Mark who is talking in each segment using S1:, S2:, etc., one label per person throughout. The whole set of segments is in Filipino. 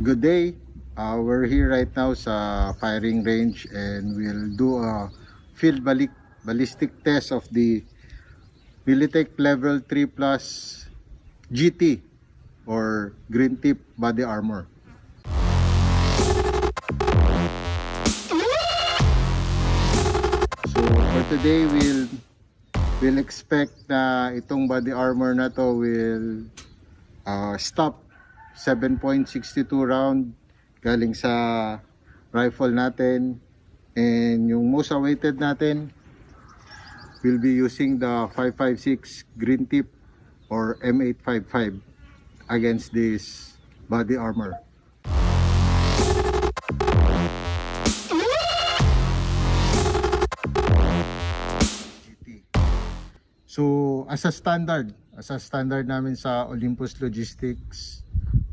S1: Good day. We're here right now sa firing range and we'll do a field ballistic test of the Militech Level 3 Plus GT or Green Tip Body Armor. So for today we'll expect na itong body armor na to will stop 7.62 round galing sa rifle natin, and yung most awaited natin will be using the 5.56 Green Tip or M855 against this body armor. So as a standard namin sa Olympus Logistics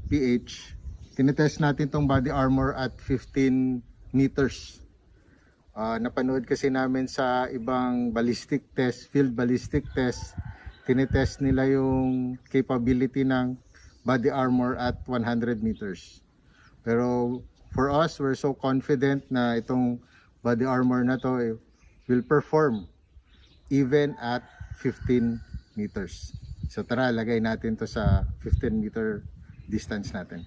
S1: PH, tinetest natin tong body armor at 15 meters. Napanood kasi namin sa ibang ballistic test, field ballistic test, tinetest nila yung capability ng body armor at 100 meters. Pero for us, we're so confident na itong body armor na to will perform even at 15 meters. So tara, lagay natin to sa 15 meter distance natin.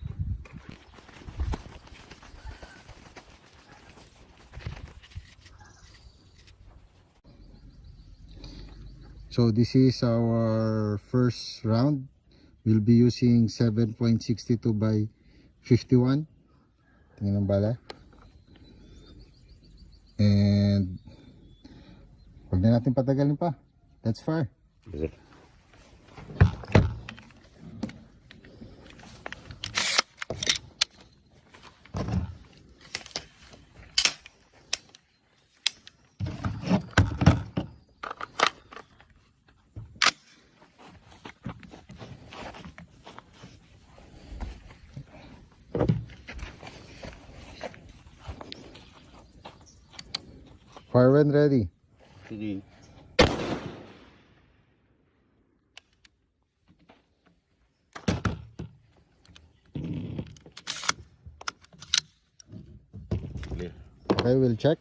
S1: So this is our first round. We'll be using 7.62 by 51. Tingnan ang bala. And huwag na natin patagalin pa. Let's fire.
S2: Okay.
S1: Fire when ready.
S2: Sige.
S1: Okay, we'll check.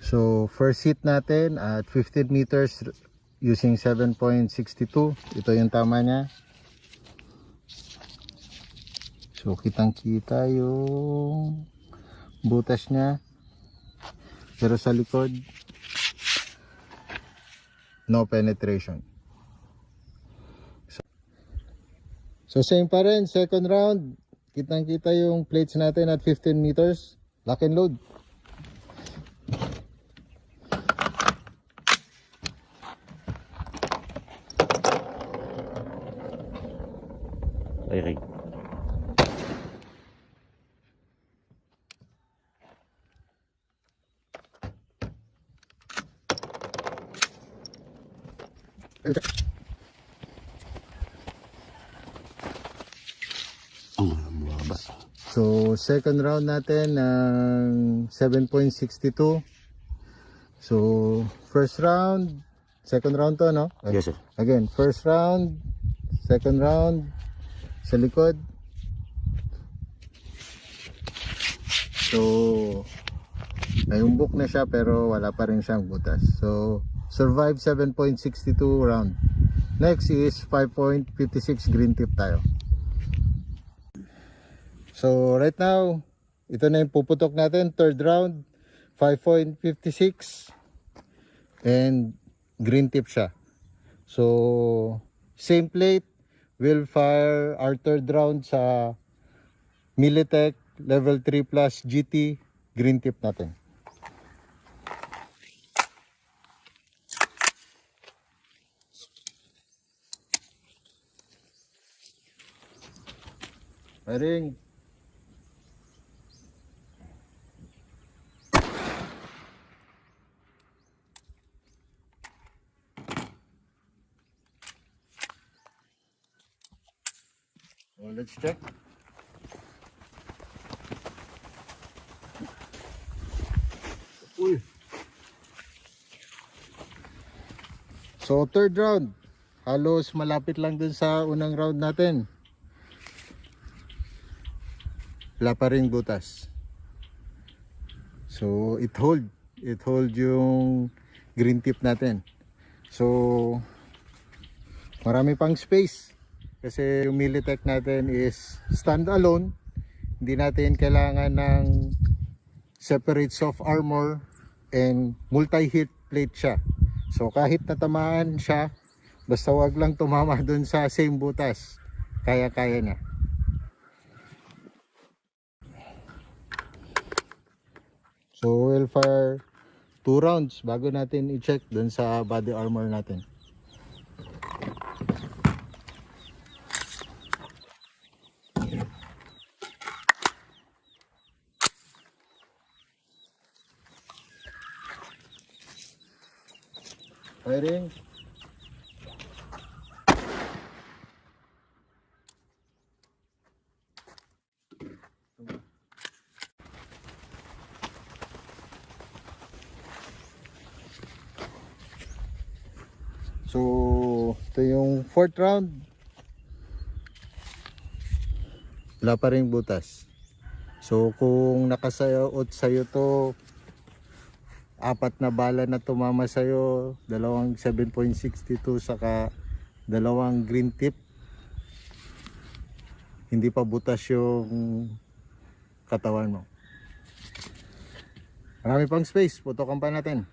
S1: So first hit natin at 15 meters using 7.62. Ito yung tama niya. So kitang kita yung butas niya, pero sa likod no penetration. So same pa rin, second round, kitang kita yung plates natin at 15 meters. Lock and load.
S2: Okay.
S1: So second round natin ng 7.62. So first round, second round to, no?
S2: Yes, sir.
S1: Again, first round, second round, sa likod. So nayumbok na siya pero wala pa rin siyang butas. So survive 7.62 round. Next is 5.56 green tip tayo. So right now, ito na yung puputok natin, third round, 5.56 and green tip siya. So same plate, we'll fire our third round sa Militech Level 3 Plus GT green tip natin. Firing. So let's check. Uy. So third round, halos malapit lang dun sa unang round natin. Wala pa ring butas. So it hold yung green tip natin. So marami pang space kasi yung Militech natin is stand alone. Hindi natin kailangan ng separate soft armor and multi-hit plate siya. So kahit natamaan siya, basta wag lang tumama dun sa same butas, kaya-kaya na. So we'll fire 2 rounds bago natin i-check dun sa body armor natin. Firing. So, ito yung 4th round. Wala pa ring butas. So, kung nakasayot sa'yo to, 4 na bala na tumama sa'yo, 2 7.62 saka 2 green tip, hindi pa butas yung katawan mo. Marami pang space, putokan pa natin.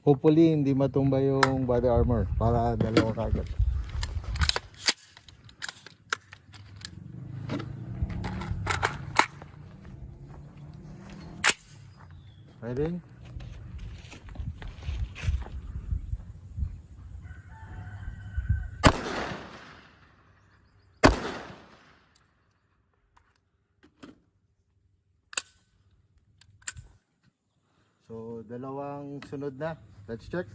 S1: Hopefully hindi matumba yung body armor para dalawa kagad. Ready? So, dalawang sunod na. Let's check.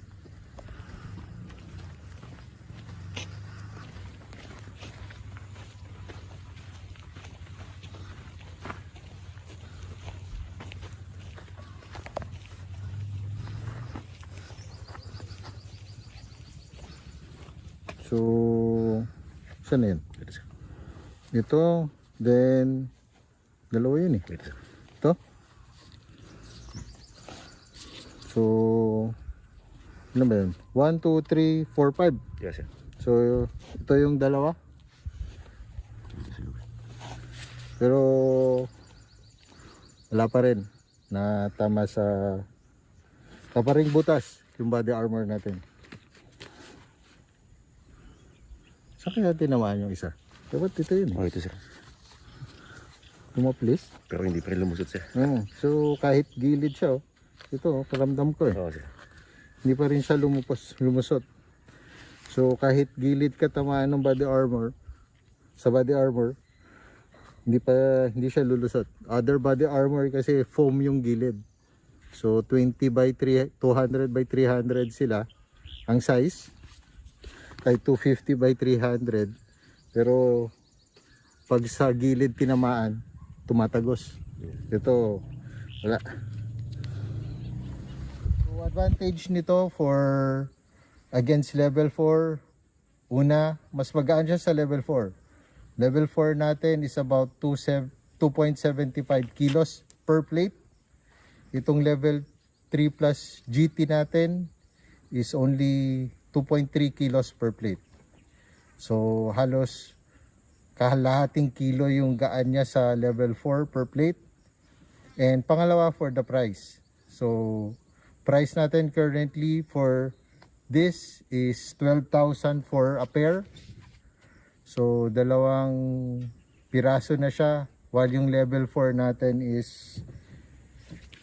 S1: So, saan na yun? Ito, then, dalawa yun eh. Ito. So, ano ba yun? 1, 2, 3, 4, 5.
S2: Yes, sir.
S1: So, ito yung dalawa. Pero, wala pa rin na tama sa kaparing butas yung body armor natin. Saan kaya tinamaan yung isa? Dapat ito yun eh.
S2: Oh, ito, sir.
S1: Tumaplis.
S2: Pero hindi pa rin lumusot, sir.
S1: So, kahit gilid siya, oh. Ito, karamdam ko eh.
S2: Oo, sir.
S1: Hindi pa rin siya lumusot. So kahit gilid ka tamaan ng body armor, sa body armor, hindi siya lulusot. Other body armor kasi foam yung gilid. So 200 by 300 sila ang size. Kahit 250 by 300. Pero pag sa gilid tinamaan, tumatagos. Ito, wala. Advantage nito for against level 4, una, mas magaan siya sa level 4. Level 4 natin is about 2.75 kilos per plate. Itong level 3 plus GT natin is only 2.3 kilos per plate. So halos kalahating kilo yung gaan niya sa level 4 per plate. And pangalawa, for the price. So price natin currently for this is 12,000 for a pair. So, dalawang piraso na siya, while yung level 4 natin is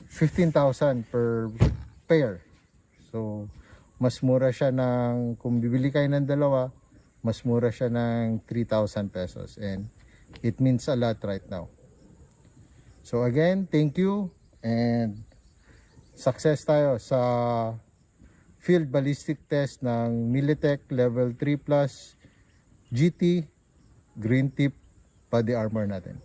S1: 15,000 per pair. So, mas mura siya ng, kung bibili kayo ng dalawa, mas mura siya ng 3,000 pesos. And it means a lot right now. So again, thank you and success tayo sa field ballistic test ng Militech Level 3 Plus GT Green Tip Body Armor natin.